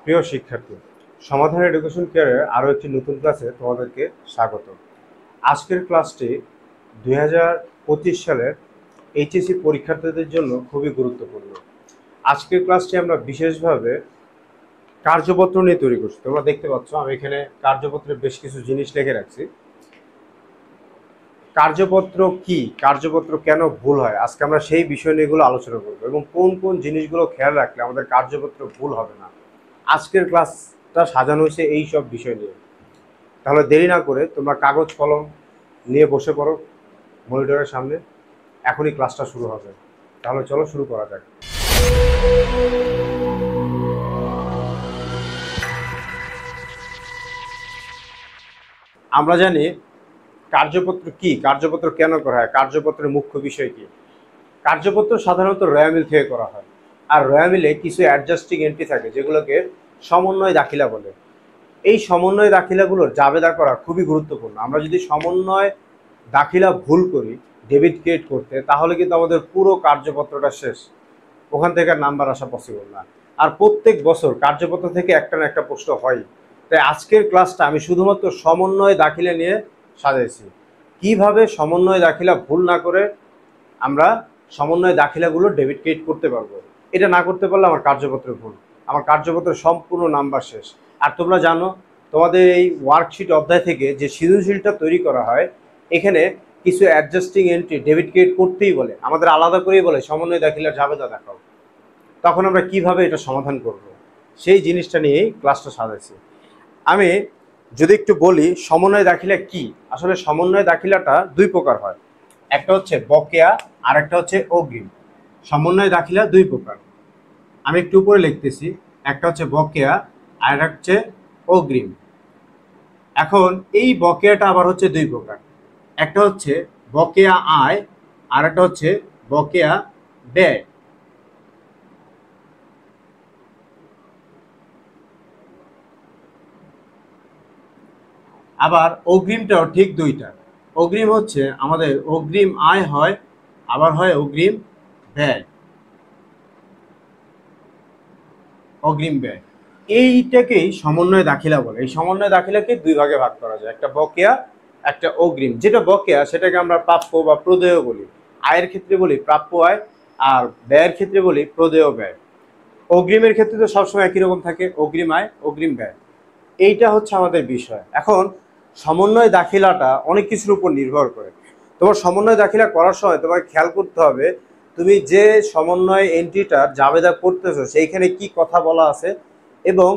প্রিয় শিক্ষার্থী, সমাধান এডুকেশন কেয়ারের আরও একটি নতুন ক্লাসে তোমাদেরকে স্বাগত। আজকের ক্লাসটি 2025 সালের এইচএসসি পরীক্ষার্থীদের জন্য খুবই গুরুত্বপূর্ণ। আজকের ক্লাসটি আমরা বিশেষভাবে কার্যপত্র নিয়ে তৈরি করছি। তোমরা দেখতে পাচ্ছ আমি এখানে কার্যপত্রের বেশ কিছু জিনিস লিখে রাখছি। কার্যপত্র কি, কার্যপত্র কেন ভুল হয়, আজকে আমরা সেই বিষয় নিয়েগুলো আলোচনা করবো এবং কোন কোন জিনিসগুলো খেয়াল রাখলে আমাদের কার্যপত্র ভুল হবে না। আজকের ক্লাসটা সাজানো হয়েছে এই সব বিষয় নিয়ে। তাহলে দেরি না করে তোমরা কাগজ কলম নিয়ে বসে পড়ো মনিটরের সামনে, এখনই ক্লাসটা শুরু হবে। তাহলে চলো শুরু করা যাক। আমরা জানি কার্যপত্র কি, কার্যপত্র কেন করা হয়, কার্যপত্রের মুখ্য বিষয় কি। কার্যপত্র সাধারণত রয়্যাল মিল থেকে করা হয়, আর রয়্যাল মিলে কিছু অ্যাডজাস্টিং এন্ট্রি থাকে যেগুলোকে সমন্বয় দাখিলা বলে। এই সমন্বয় দাখিলাগুলোর জাবেদা করা খুবই গুরুত্বপূর্ণ। আমরা যদি সমন্বয় দাখিলা ভুল করি ডেবিট ক্রিয়েট করতে, তাহলে কিন্তু আমাদের পুরো কার্যপত্রটা শেষ, ওখান থেকে নাম্বার আসা পসিবল না। আর প্রত্যেক বছর কার্যপত্র থেকে একটা না একটা প্রশ্ন হয়। তাই আজকের ক্লাসটা আমি শুধুমাত্র সমন্বয় দাখিলা নিয়ে সাজাইছি, কিভাবে সমন্বয় দাখিলা ভুল না করে আমরা সমন্বয় দাখিলাগুলো ডেবিট ক্রিয়েট করতে পারবো। এটা না করতে পারলে আমার কার্যপত্র ভুল, আমার কার্যপত্রের সম্পূর্ণ নাম্বার শেষ। আর তোমরা জানো তোমাদের এই ওয়ার্কশিট অধ্যায় থেকে যে সৃজনশীলটা তৈরি করা হয়, এখানে কিছু অ্যাডজাস্টিং এন্ট্রি ডেবিট ক্রিয়েট করতেই বলে, আমাদের আলাদা করেই বলে সমন্বয় দাখিলার জাবেদা দেখাও। তখন আমরা কিভাবে এটা সমাধান করব, সেই জিনিসটা নিয়েই ক্লাসটা সাজাইছি। আমি যদি একটু বলি সমন্বয় দাখিলা কি, আসলে সমন্বয় দাখিলাটা দুই প্রকার হয়। একটা হচ্ছে বকেয়া আর একটা হচ্ছে অগ্রিম। সমন্বয় দাখিলা দুই প্রকার, আমি একটু উপরে লিখতেছি। একটা হচ্ছে বকেয়া আর একটা হচ্ছে অগ্রিম। এখন এই বকেয়াটা আবার হচ্ছে দুই প্রকার, একটা হচ্ছে বকেয়া আয় আর একটা হচ্ছে বকেয়া ব্যয়। আবার অগ্রিমটাও ঠিক দুইটা। অগ্রিম হচ্ছে আমাদের অগ্রিম আয় হয়, আবার হয় অগ্রিম ব্যয়। অগ্রিম ব্যয় এইটাকেই সমন্বয় দাখিলা বলে। এই সমন্বয় দাখিলাকে দুই ভাগে ভাগ করা যায়, একটা বকেয়া একটা অগ্রিম। যেটা বকেয়া সেটাকে আমরা প্রাপ্য বা প্রদেয় বলি, আয়ের ক্ষেত্রে বলি প্রাপ্য আয়, আর ব্যয়ের ক্ষেত্রে বলি প্রদেয় ব্যয়। অগ্রিমের ক্ষেত্রে তো সবসময় একই রকম থাকে, অগ্রিম আয় অগ্রিম ব্যয়। এইটা হচ্ছে আমাদের বিষয়। এখন সমন্বয় দাখিলাটা অনেক কিছুর উপর নির্ভর করে। তোমার সমন্বয় দাখিলা করার সময় তোমাকে খেয়াল করতে হবে তুমি যে সমন্বয় এন্ট্রিটার জাবেদা করতেছো সেইখানে কি কথা বলা আছে, এবং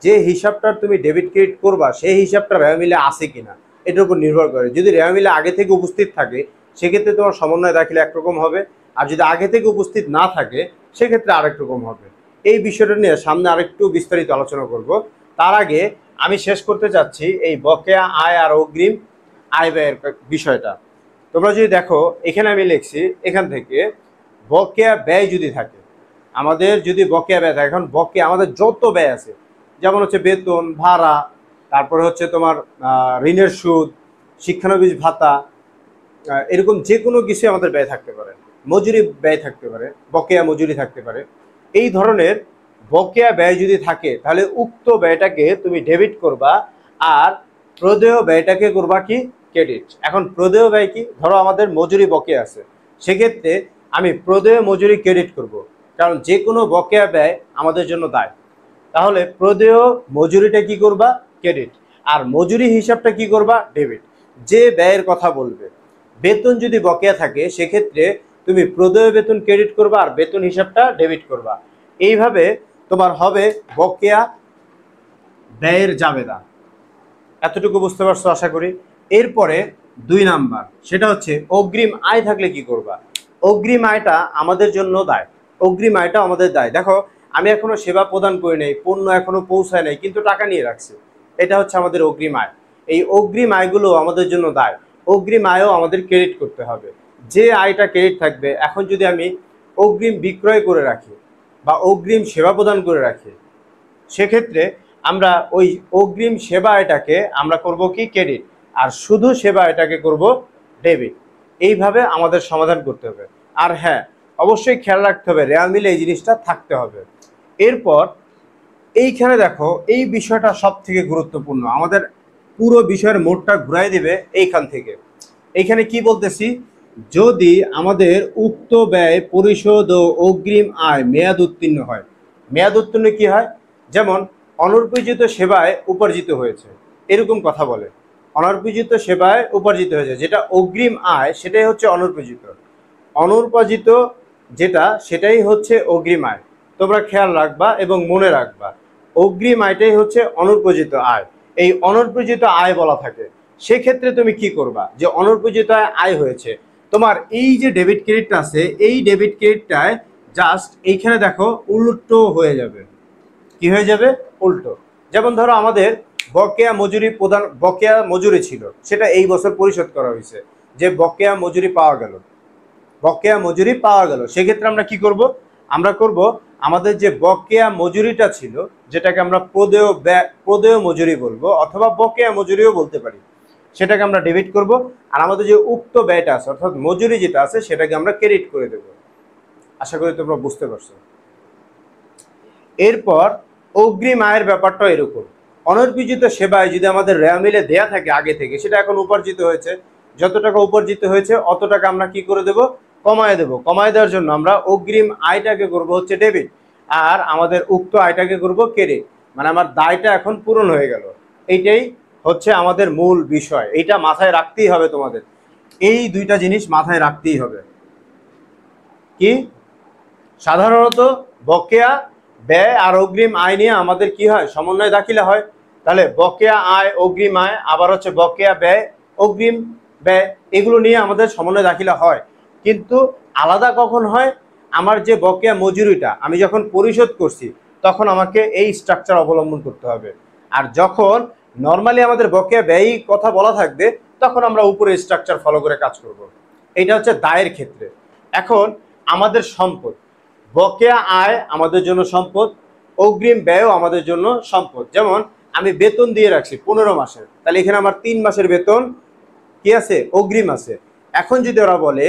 যে হিসাবটার তুমি ডেবিট ক্রেডিট করবা সেই হিসাবটা রেওয়া মিলে আছে কিনা, এটার উপর নির্ভর করে। যদি রেওয়া মিলে আগে থেকে উপস্থিত থাকে সেক্ষেত্রে তোমার সমন্বয় দাখিলা একরকম হবে, আর যদি আগে থেকে উপস্থিত না থাকে সেক্ষেত্রে আরেক রকম হবে। এই বিষয়টা নিয়ে সামনে আরেকটু বিস্তারিত আলোচনা করব। তার আগে আমি শেষ করতে চাচ্ছি এই বকেয়া আয় আর অগ্রিম আয় ব্যয়ের বিষয়টা। তোমরা যদি দেখো এখানে আমি লিখছি, এখান থেকে বকেয়া ব্যয় যদি থাকে, আমাদের যদি বকেয়া ব্যয় থাকে, এখন বকেয়া আমাদের যত ব্যয় আছে, যেমন হচ্ছে বেতন ভাড়া, তারপরে হচ্ছে তোমার ঋণের সুদ, শিক্ষানবিশ ভাতা, এরকম যে কোনো কিছু আমাদের ব্যয় থাকতে পারে, মজুরি ব্যয় থাকতে পারে, বকেয়া মজুরি থাকতে পারে। এই ধরনের বকেয়া ব্যয় যদি থাকে তাহলে উক্ত ব্যয়টাকে তুমি ডেবিট করবা, আর প্রদেয় ব্যয়টাকে করবা কি ক্রেডিট। এখন প্রদেয় ব্যয় কি, ধরো আমাদের মজুরি বকেয়া আছে, সেক্ষেত্রে আমি প্রদেয় মজুরি ক্রেডিট করব, কারণ যে কোনো বকেয়া ব্যয় আমাদের জন্য দায়। তাহলে প্রদেয় মজুরিটা কি করবা ক্রেডিট, আর মজুরি হিসাবটা কি করবা ডেবিট। যে ব্যয়ের কথা বলবে, বেতন যদি বকেয়া থাকে সেক্ষেত্রে তুমি প্রদেয় বেতন ক্রেডিট করবা আর বেতন হিসাবটা ডেবিট করবা। এইভাবে তোমার হবে বকেয়া ব্যয়ের জাবেদা। এতটুকু বুঝতে পারছো আশা করি। এরপরে দুই নাম্বার, সেটা হচ্ছে অগ্রিম আয় থাকলে কি করবা। অগ্রিম আয়টা আমাদের জন্য দায়, অগ্রিম আয়টা আমাদের দায়। দেখো আমি এখনো সেবা প্রদান করি নাই, পণ্য এখনো পৌঁছায় নাই, কিন্তু টাকা নিয়ে রাখছি, এটা হচ্ছে আমাদের অগ্রিম আয়। এই অগ্রিম আয়গুলো আমাদের জন্য দায়, অগ্রিম আয়ও আমাদের ক্রেডিট করতে হবে। যে আয়টা ক্রেডিট থাকবে, এখন যদি আমি অগ্রিম বিক্রয় করে রাখি বা অগ্রিম সেবা প্রদান করে রাখি, সেক্ষেত্রে আমরা ওই অগ্রিম সেবা এটাকে আমরা করব কি ক্রেডিট, আর শুধু সেবা এটাকে করব ডেবিট। এইভাবে আমাদের সমাধান করতে হবে। আর হ্যাঁ, অবশ্যই খেয়াল রাখতে হবে রেওয়া মিলে এই জিনিসটা থাকতে হবে। এরপর এইখানে দেখো এই বিষয়টা সব থেকে গুরুত্বপূর্ণ, আমাদের পুরো বিষয়ের মোড়টা ঘুরাই দিবে এইখান থেকে। এইখানে কি বলতেছি, যদি আমাদের উক্ত ব্যয় পরিশোধ ও অগ্রিম আয় মেয়াদ উত্তীর্ণ হয়। মেয়াদ উত্তীর্ণ কি হয়, যেমন অনর্পিত সেবায় উপার্জিত হয়েছে, এরকম কথা বলে। অনর্পিত সেবায় উপার্জিত হয়েছে, যেটা অগ্রিম আয় সেটাই হচ্ছে অনর্পিত। অনর্পিত যেটা সেটাই হচ্ছে অগ্রিম আয়। তোমরা খেয়াল রাখবা এবং মনে রাখবা, অগ্রিম আয়টাই হচ্ছে অনর্পিত আয়। এই অনর্পিত আয় বলা থাকে। সেক্ষেত্রে তুমি কি করবা, যে অনর্পিত আয় হয়েছে, তোমার এই যে ডেবিট ক্রেডিটটা আছে, এই ডেবিট ক্রেডিটটায় জাস্ট এইখানে দেখো উল্টো হয়ে যাবে। কি হয়ে যাবে, উল্টো। যেমন ধরো আমাদের বকেয়া মজুরি প্রদান, বকেয়া মজুরি ছিল, সেটা এই বছর পরিশোধ করা হয়েছে, যে বকেয়া মজুরি পাওয়া গেল, বকেয়া মজুরি পাওয়া গেল। সেক্ষেত্রে আমরা কি করব, আমরা করব আমাদের যে বকেয়া মজুরিটা ছিল, যেটাকে আমরা প্রদেয় মজুরি বলবো অথবা বকেয়া মজুরিও বলতে পারি, সেটাকে আমরা ডেবিট করব। আর আমাদের যে উক্ত ব্যয়টা আছে অর্থাৎ মজুরি যেটা আছে সেটাকে আমরা ক্রেডিট করে দেব। আশা করি তোমরা বুঝতে পারছো। এরপর অগ্রিম আয়ের ব্যাপারটা এরকম, অনর্পিত সেবায় যদি আমাদের রেয়া মিলে দেয়া থাকে আগে থেকে, সেটা এখন উপার্জিত হয়েছে, যত টাকা উপার্জিত হয়েছে অত টাকা আমরা কি করে দেব, কমায় দেব। কমায় দেওয়ার জন্য আমরা অগ্রিম আয়টাকে করব হচ্ছে ডেবিট, আর আমাদের উক্ত আয়টাকে করব ক্রেডিট। মানে আমার দায়টা এখন পূরণ হয়ে গেল। এইটাই হচ্ছে আমাদের মূল বিষয়, এইটা মাথায় রাখতেই হবে তোমাদের। এই দুইটা জিনিস মাথায় রাখতেই হবে। কি, সাধারণত বকেয়া ব্যয় আর অগ্রিম আয় নিয়ে আমাদের কি হয়, সমন্বয় দাখিলা হয়। তাহলে বকেয়া আয়, অগ্রিম আয়, আবার হচ্ছে বকেয়া ব্যয়, অগ্রিম ব্যয়, এগুলো নিয়ে আমাদের সমন্বয় দাখিলা হয়। কিন্তু আলাদা কখন হয়, আমার যে বকেয়া মজুরিটা আমি যখন পরিশোধ করছি তখন আমাকে এই স্ট্রাকচার অবলম্বন করতে হবে। আর যখন নর্মালি আমাদের বকেয়া ব্যয় কথা বলা থাকবে তখন আমরা উপরে স্ট্রাকচার ফলো করে কাজ করব। এটা হচ্ছে দায়ের ক্ষেত্রে। এখন আমাদের সম্পদ, বকেয়া আয় আমাদের জন্য সম্পদ, অগ্রিম ব্যয়ও আমাদের জন্য সম্পদ। যেমন আমি বেতন দিয়ে রাখছি 15 মাসের, তাহলে এখানে আমার 3 মাসের বেতন কি আছে, অগ্রিম আছে। এখন যদি ওরা বলে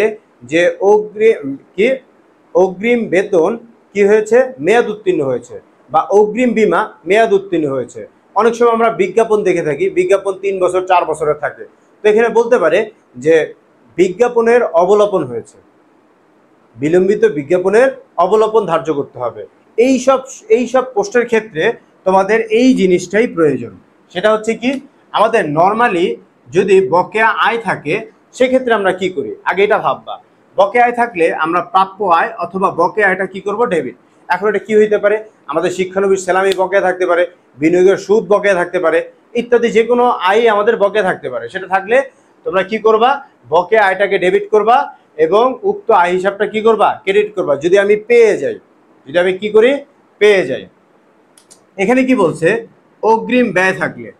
যে অগ্রিম বেতন কি হয়েছে, মেয়াদ উত্তীর্ণ হয়েছে, বা অগ্রিম বীমা মেয়াদ উত্তীর্ণ হয়েছে। অনেক সময় আমরা বিজ্ঞাপন দেখে থাকি, বিজ্ঞাপন 3 বছর 4 বছরের থাকে, তো এখানে বলতে পারে যে বিজ্ঞাপনের অবলোপন হয়েছে, বিলম্বিত বিজ্ঞাপনের অবলোপন ধার্য করতে হবে। এইসব পোস্টের ক্ষেত্রে তোমাদের এই জিনিসটাই প্রয়োজন। সেটা হচ্ছে কি, আমাদের নর্মালি যদি বকেয়া আয় থাকে সেক্ষেত্রে আমরা কি করি, আগে এটা ভাববা। বকেয়া আয় থাকলে আমরা প্রাপ্য আয় অথবা বকেয়া আয়টা কি করব, ডেবিট। এখন এটা কি হইতে পারে, আমাদের শিক্ষানবিশ সেলামি বকেয়া থাকতে পারে, বিনিয়োগের সুদ বকেয়া থাকতে পারে, ইত্যাদি যে কোনো আয় আমাদের বকেয়া থাকতে পারে। সেটা থাকলে তোমরা কি করবা, বকেয়া আয়টাকে ডেবিট করবা এবং উক্ত আয় হিসাবটা কি করবা, ক্রেডিট করবা, যদি আমি পেয়ে যাই, যদি আমি কি করি, পেয়ে যাই। এখানে কি বলছে, অগ্রিম ব্যয় থাকলে,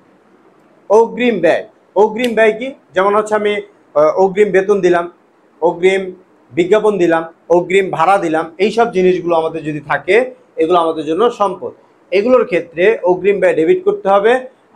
অগ্রিম ব্যয়, অগ্রিম ব্যয় কি, যেমন হচ্ছে আমি অগ্রিম বেতন দিলাম, অগ্রিম বিজ্ঞাপন দিলাম, অগ্রিম ভাড়া দিলাম, এইসব জিনিসগুলো আমাদের যদি থাকে এগুলো আমাদের জন্য সম্পদ। এগুলোর ক্ষেত্রে অগ্রিম ব্যয় ডেবিট করতে হবে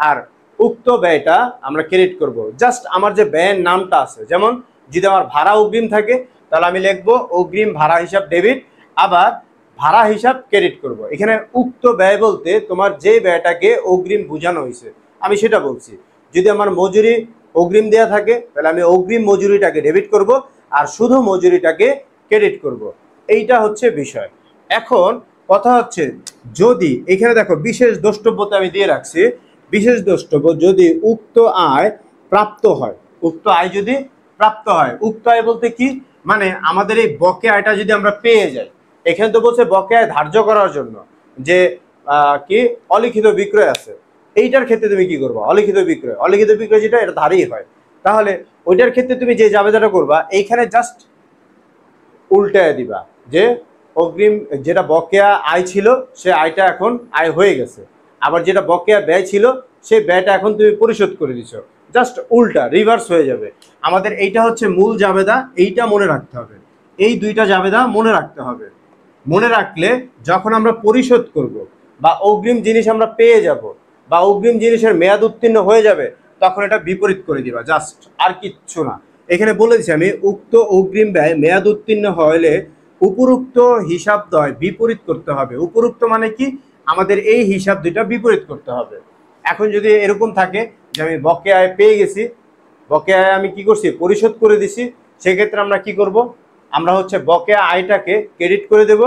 আর উক্ত ব্যয়টা আমরা ক্রেডিট করব। জাস্ট আমার যে ব্যয়ের নামটা আছে, যেমন যদি আমার ভাড়া অগ্রিম থাকে তাহলে আমি লিখবো অগ্রিম ভাড়া হিসাব ডেবিট, আবার ভাড়া হিসাব ক্রেডিট করব। এখানে উক্ত ব্যয় বলতে তোমার যে ব্যয়টাকে অগ্রিম বোঝানো হয়েছে আমি সেটা বলছি। যদি আমার মজুরি অগ্রিম দেয়া থাকে তাহলে আমি অগ্রিম মজুরিটাকে ডেবিট করব আর শুধু মজুরিটাকে ক্রেডিট করব। এইটা হচ্ছে বিষয়। এখন কথা হচ্ছে, যদি এখানে দেখো বিশেষ দ্রষ্টব্যতে আমি দিয়ে রাখছি, বিশেষ দ্রষ্টব্য যদি উক্ত আয় প্রাপ্ত হয়, উক্ত আয় যদি প্রাপ্ত হয়, উক্ত আয় বলতে কি, মানে আমাদের এই বকেয়া আয়টা যদি আমরা পেয়ে যাই। এখানে তো বলছে বকেয়া ধার্য করার জন্য যে কি অলিখিত বিক্রয় আছে, এইটার ক্ষেত্রে তুমি কি করবা, অলিখিত বিক্রয়, অলিখিত বিক্রয় যেটা এটা ধারেই হয়, তাহলে ওইটার ক্ষেত্রে তুমি যে জাবেদাটা করবা এইখানে জাস্ট উল্টায় দিবা যে অগ্রিম যেটা বকেয়া আয় ছিল সে আয়টা এখন আয় হয়ে গেছে, আবার যেটা বকেয়া ব্যয় ছিল সেই ব্যয়টা এখন তুমি পরিশোধ করে দিছো, জাস্ট উল্টা রিভার্স হয়ে যাবে। আমাদের এইটা হচ্ছে মূল জাবেদা, এইটা মনে রাখতে হবে, এই দুইটা জাবেদা মনে রাখতে হবে। মনে রাখলে যখন আমরা পরিশোধ করব বা অগ্রিম জিনিস আমরা পেয়ে যাব বা অগ্রিম জিনিসের মেয়াদ উত্তীর্ণ হয়ে যাবে তখন এটা বিপরীত করে দিবা, জাস্ট আর কিচ্ছু না। এখানে বলে দিচ্ছি আমি, উক্ত অগ্রিম ব্যয় মেয়াদ উত্তীর্ণ হলে উপরুক্ত হিসাবদ্বয় বিপরীত করতে হবে। উপরুক্ত মানে কি, আমাদের এই হিসাব দুইটা বিপরীত করতে হবে। এখন যদি এরকম থাকে যে আমি বকেয়ায় পেয়ে গেছি, বকেয়ায় আমি কি করছি, পরিশোধ করে দিছি, সেক্ষেত্রে আমরা কি করব, আমরা হচ্ছে বকেয়া আয়টাকে ক্রেডিট করে দেব,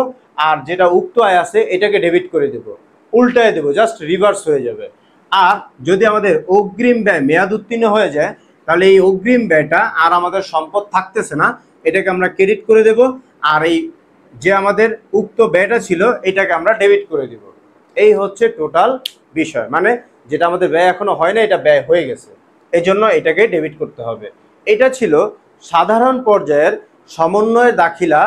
আর যেটা উক্ত আয় আছে এটাকে ডেবিট করে দেব, উল্টায় দেব, জাস্ট রিভার্স হয়ে যাবে। আর যদি আমাদের অগ্রিম ব্যয় মেয়াদ উত্তীর্ণ হয়ে যায়, তাহলে এই অগ্রিম ব্যয়টা আর আমাদের সম্পদ থাকতেছে না, এটাকে আমরা ক্রেডিট করে দেব, আর এই যে আমাদের উক্ত ব্যয়টা ছিল এটাকে আমরা ডেবিট করে দিব। এই হচ্ছে টোটাল বিষয়, মানে যেটা আমাদের ব্যয় এখনো হয় না, এটা ব্যয় হয়ে গেছে, এই জন্য এটাকে ডেবিট করতে হবে। এটা ছিল সাধারণ পর্যায়ের সমন্বয় দাখিলা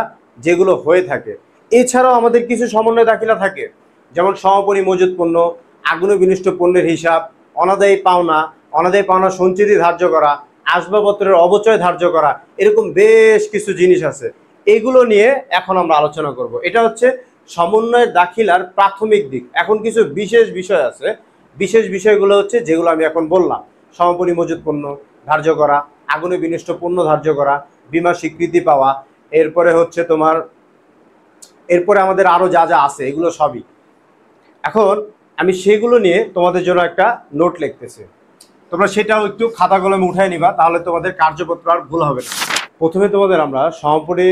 যেগুলো হয়ে থাকে। এছাড়াও আমাদের কিছু সমন্বয় দাখিলা থাকে, যেমন সমাপনী মজুত পণ্য, আগুনে বিনষ্ট পণ্যের হিসাব, অনাদায়ী পাওনা, অনাদায়ী পাওনা সঞ্চিতি ধার্য করা, আসবাবপত্রের অবচয় ধার্য করা, এরকম বেশ কিছু জিনিস আছে। এগুলো নিয়ে এখন আমরা আলোচনা করব। এটা হচ্ছে সমন্বয়ের দাখিলার প্রাথমিক দিক। এখন কিছু বিশেষ বিষয় আছে, বিশেষ বিষয়গুলো হচ্ছে যেগুলো আমি এখন বললাম, সমাপনী মজুত পণ্য ধার্য করা, আগুনে বিনষ্ট পণ্য ধার্য করা, বীমা স্বীকৃতি পাওয়া, এরপরে হচ্ছে তোমার এরপরে আমাদের আরো যা যা আছে এগুলো সবই। এখন আমি সেগুলো নিয়ে তোমাদের জন্য একটা নোট লিখতেছি, তোমরা সেটাও একটু খাতা কলমে উঠায় নিবা, তাহলে তোমাদের কার্যপত্র আর ভুল হবে না। প্রথমে তোমাদের আমরা সমাপনী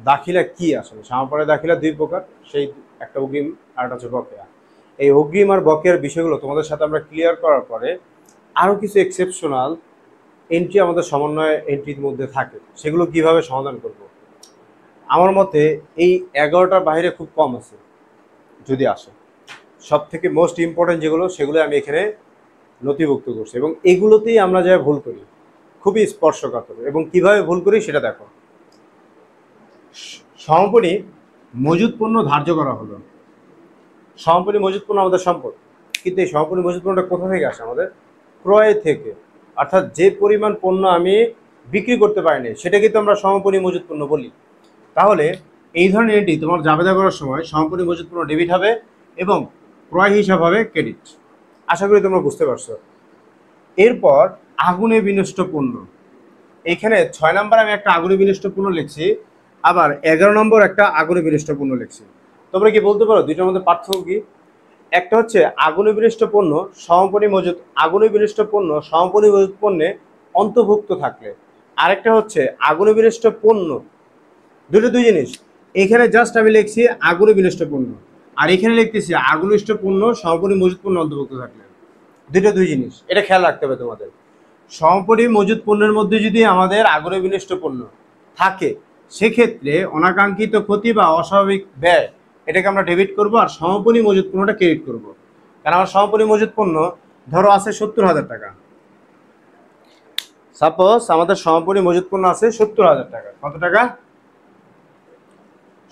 দাখিলা কি, আসলে সমাপনী দাখিলা দুই প্রকার, সেই একটা অগ্রিম আর একটা হচ্ছে বকেয়া। এই অগ্রিম আর বকেয়ার বিষয়গুলো তোমাদের সাথে আমরা ক্লিয়ার করার পরে আরও কিছু এক্সেপশনাল এন্ট্রি আমাদের সমন্বয় এন্ট্রির মধ্যে থাকে, সেগুলো কিভাবে সমাধান করব। আমার মতে এই 11টার বাইরে খুব কম আছে, যদি আসে সব থেকে মোস্ট ইম্পর্টেন্ট যেগুলো সেগুলো আমি এখানে নথিভুক্ত করছি, এবং এগুলোতেই আমরা যা ভুল করি খুবই স্পর্শকাতর। এবং কিভাবে ভুল করি সেটা দেখো। সমাপনী মজুত পণ্য ধার্য করা হলো, সমাপনী মজুত পণ্য আমাদের সম্পদ, কিন্তু এই সমাপনী মজুত পণ্যটা কোথা থেকে আসে, আমাদের ক্রয় থেকে। অর্থাৎ যে পরিমাণ পণ্য আমি বিক্রি করতে পারিনি সেটাকে তো আমরা সমাপনী মজুত পণ্য বলি। তাহলে এই ধরনের এন্ট্রি তোমার জাবেদা করার সময় সমাপনী মজুত পণ্য ডেবিট হবে এবং ক্রয় হিসাব হবে ক্রেডিট। আশা করি তোমরা বুঝতে পারছো। এরপর আগুনে বিনষ্ট পণ্য, এখানে 6 নম্বর আমি একটা আগুনে বিনষ্ট পণ্য লিখছি, আবার 11 নম্বর একটা আগুনে বিনষ্ট পণ্য লিখছি। তোমরা কি বলতে পারো দুইটার মধ্যে পার্থক্য কি? একটা হচ্ছে আগুনে বিনষ্ট পণ্য সমাপনী মজুত, আগুনে বিনষ্ট পণ্য সমাপনী মজুত পণ্যে অন্তর্ভুক্ত থাকলে, আরেকটা হচ্ছে আগুনে বিনষ্ট পণ্য, দুটো দুই জিনিস। এখানে জাস্ট আমি লিখছি আগুনে বিনষ্ট পণ্য, আর এখানে লিখতেছি আগুনে বিনষ্ট পণ্য সমাপনী মজুত পণ্য অন্তর্ভুক্ত থাকলে, দুটো দুই জিনিস, এটা খেয়াল রাখতে হবে তোমাদের। সমাপনী মজুত পণ্যের মধ্যে যদি আমাদের আগুনে বিনষ্ট পণ্য থাকে, সেক্ষেত্রে অনাকাঙ্ক্ষিত ক্ষতি বা অস্বাভাবিক ব্যয় এটাকে আমরা ডেবিট করব, আর সমাপনী মজুত পণ্যটা ক্রেডিট করব। কারণ আমার সমাপনী মজুত পণ্য ধরো আছে 70,000 টাকা, সাপোজ আমাদের সমাপনী মজুত পণ্য আছে 70,000 টাকা। কত টাকা?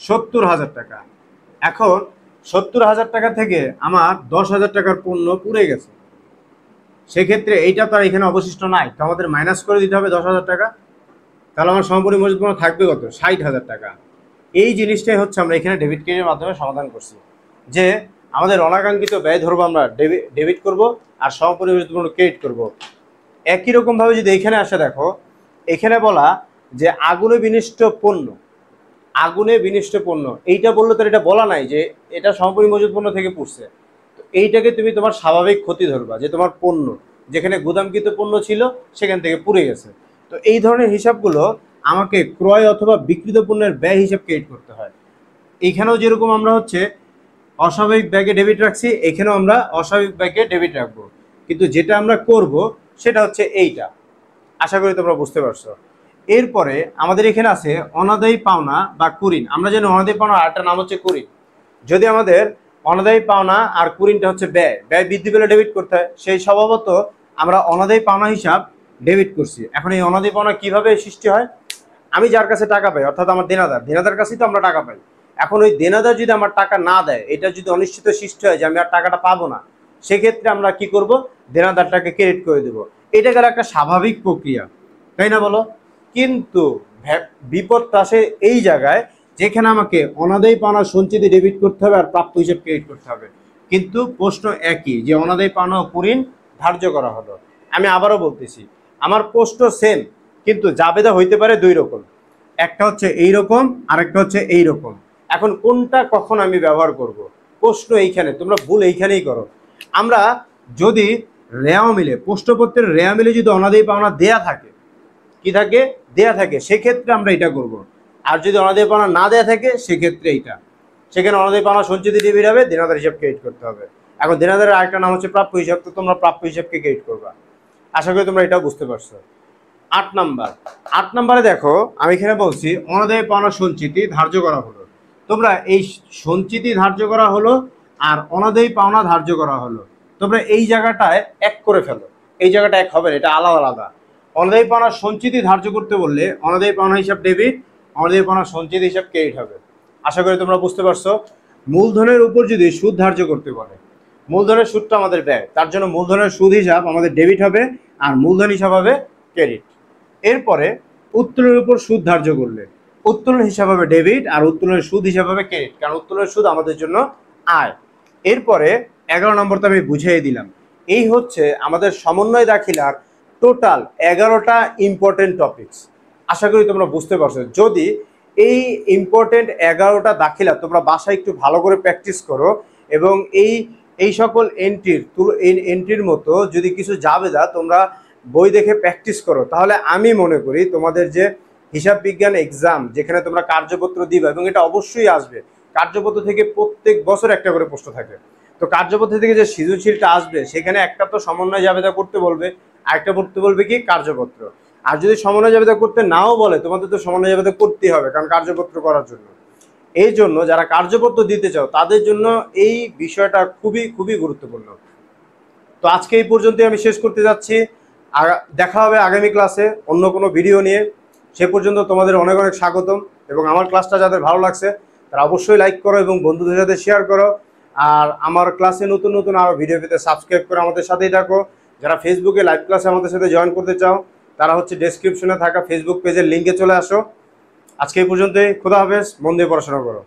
70,000 টাকা। এখন 70,000 টাকা থেকে আমার 10,000 টাকার পণ্য পুড়ে গেছে, সেক্ষেত্রে এইটা তো আর এখানে অবশিষ্ট নাই, তো আমাদের মাইনাস করে দিতে হবে 10,000 টাকা। তাহলে আমার সমাপনী মজুত পণ্য থাকবে কত? 60,000 টাকা। এই জিনিসটাই হচ্ছে আমরা এখানে ডেবিট ক্রেডিটের মাধ্যমে সমাধান করছি, যে আমাদের অনাকাঙ্ক্ষিত ব্যয় ধরবো আমরা ডেবিট করব, আর সমাপনী মজুত পণ্য ক্রেডিট করব। একই রকমভাবে যদি এখানে আসে, দেখো এখানে বলা যে আগুনে বিনষ্ট পণ্য, আগুনে বিনষ্ট পণ্য, এইটা বললো তো, এটা বলা নাই যে এটা সমাপনী মজুত পণ্য থেকে পুড়ছে। তো এইটাকে তুমি তোমার স্বাভাবিক ক্ষতি ধরবা, যে তোমার পণ্য যেখানে গুদামকৃত পণ্য ছিল সেখান থেকে পুড়ে গেছে। তো এই ধরনের হিসাবগুলো আমাকে ক্রয় অথবা বিক্রিত পণ্যের ব্যয় হিসাব ক্রিয়েট করতে হয়। এইখানেও যেরকম আমরা হচ্ছে অস্বাভাবিক ব্যয়কে ডেবিট রাখছি, এখানেও আমরা অস্বাভাবিক ব্যয়কে ডেবিট রাখবো, কিন্তু যেটা আমরা করব সেটা হচ্ছে এইটা। আশা করি তোমরা বুঝতে পারছো। এরপরে আমাদের এখানে আছে অনাদায়ী পাওনা বা কুরিন। আমরা জানি অনাদায়ী পাওনা আরেকটা নাম হচ্ছে কুরিন। যদি আমাদের অনাদায়ী পাওনা আর কুরিনটা হচ্ছে ব্যয়, ব্যয় বৃদ্ধি পেলে ডেবিট করতে হয়, সেই স্বভাবত আমরা অনাদায়ী পাওনা হিসাব ডেবিট করছি। এখন এই অনাদায়ী পাওনা কিভাবে সৃষ্টি হয়? আমি যার কাছে টাকা পাই, অর্থাৎ আমার দেনাদার কাছেই তো আমরা টাকা পাই। এখন ওই দেনাদার যদি আমার টাকা না দেয়, এটা যদি অনিশ্চিত সৃষ্টি হয় যে আমি আর টাকাটা পাবো না, সেক্ষেত্রে আমরা কি করব? দেনাদারটাকে ক্রেডিট করে দেব। এটা গেল একটা স্বাভাবিক প্রক্রিয়া, তাই না বলো? কিন্তু বিপদটা আসে এই জায়গায়, যেখানে আমাকে অনাদায়ী পাওনা সঞ্চিতি ডেবিট করতে হবে আর প্রাপ্য হিসেব ক্রেডিট করতে হবে। কিন্তু প্রশ্ন একই, যে অনাদায়ী পাওনা ও কুরিন ধার্য করা হলো। আমি আবারও বলতেছি, আমার প্রশ্ন সেম, কিন্তু জাবেদা হইতে পারে দুই রকম, একটা হচ্ছে এই রকম, আরেকটা হচ্ছে এই রকম। এখন কোনটা কখন আমি ব্যবহার করব? প্রশ্ন এইখানে, তোমরা ভুল এইখানেই করো। আমরা যদি রেওয়া মিলে, প্রশ্নপত্রের রেওয়া মিলে যদি অনাদায়ী পাওনা দেয়া থাকে, কি থাকে, দেয়া থাকে, সেক্ষেত্রে আমরা এটা করব। আর যদি অনাদায়ী পাওনা না দেয়া থাকে সেক্ষেত্রে এইটা, সেখানে অনাদায়ী পাওনা সঞ্চিতি ডেবিট হবে, দেনাদার হিসাব ক্রেডিট করতে হবে। এখন দেনাদারের আরেকটা নাম হচ্ছে প্রাপ্য হিসাব, তো তোমরা প্রাপ্য হিসাবকে ক্রেডিট করবা। আশা করি তোমরা এটাও বুঝতে পারছো। 8 নম্বরে দেখো, আমি এখানে বলছি অনাদায়ী পাওনা সঞ্চিতি ধার্য করা হলো। তোমরা এই সঞ্চিতি ধার্য করা হলো আর অনাদায়ী পাওনা ধার্য করা হলো, তোমরা এই জায়গাটায় এক করে ফেলো। এই জায়গাটা এক হবে না, এটা আলাদা আলাদা। অনাদায়ী পাওনা সঞ্চিতি ধার্য করতে বললে অনাদায়ী পাওনা হিসাব ডেবিট, অনাদায়ী পাওনা সঞ্চিতি হিসাব ক্রেডিট হবে। আশা করি তোমরা বুঝতে পারছো। মূলধনের উপর যদি সুদ ধার্য করতে বলে, মূলধনের সুদটা আমাদের ব্যয়, তার জন্য মূলধনের সুদ হিসাব আমাদের ডেবিট হবে আর মূলধন হিসাব হবে ক্রেডিট। এরপরে উত্তোলনের উপর সুদ ধার্য করলে উত্তোলন হিসাব হবে ডেবিট আর উত্তোলনের সুদ হিসাব হবে ক্রেডিট, কারণ উত্তোলনের সুদ আমাদের জন্য আয়। এরপরে 11 নম্বরটা আমি বুঝিয়ে দিলাম। এই হচ্ছে আমাদের সমন্বয় দাখিলার টোটাল 11টা ইম্পর্টেন্ট টপিকস। আশা করি তোমরা বুঝতে পারছো। যদি এই ইম্পর্টেন্ট 11টা দাখিলা তোমরা বাসায় একটু ভালো করে প্র্যাকটিস করো এবং এই সকল এন্ট্রির মতো যদি কিছু জাবেদা তোমরা বই দেখে প্র্যাকটিস করো, তাহলে আমি মনে করি তোমাদের যে হিসাব বিজ্ঞান এক্সাম, যেখানে তোমরা কার্যপত্র দিবে, এবং এটা অবশ্যই আসবে, কার্যপত্র থেকে প্রত্যেক বছর একটা করে প্রশ্ন থাকে, তো কার্যপত্র থেকে যে সৃজনশীলটা আসবে সেখানে একটা তো সমন্বয় জাবেদা করতে বলবে, আরেকটা করতে বলবে কি কার্যপত্র। আর যদি সমন্বয় জাবেদা করতে নাও বলে, তোমাদের তো সমন্বয় জাবেদা করতেই হবে, কারণ কার্যপত্র করার জন্য। এই জন্য যারা কার্যপত্র দিতে চাও তাদের জন্য এই বিষয়টা খুবই খুবই গুরুত্বপূর্ণ। তো আজকে এই পর্যন্তই আমি শেষ করতে যাচ্ছি। আর দেখা হবে আগামী ক্লাসে অন্য কোনো ভিডিও নিয়ে। সে পর্যন্ত তোমাদের অনেক অনেক স্বাগতম, এবং আমার ক্লাসটা যাদের ভালো লাগছে তারা অবশ্যই লাইক করো এবং বন্ধুদের সাথে শেয়ার করো। আর আমার ক্লাসে নতুন নতুন আরও ভিডিও পেতে সাবস্ক্রাইব করে আমাদের সাথেই থাকো। যারা ফেসবুকে লাইভ ক্লাসে আমাদের সাথে জয়েন করতে চাও তারা হচ্ছে ডেসক্রিপশনে থাকা ফেসবুক পেজের লিঙ্কে চলে আসো। আজকে এই পর্যন্তই, খোদা হাফেজ, মন দিয়ে পড়াশোনা করো।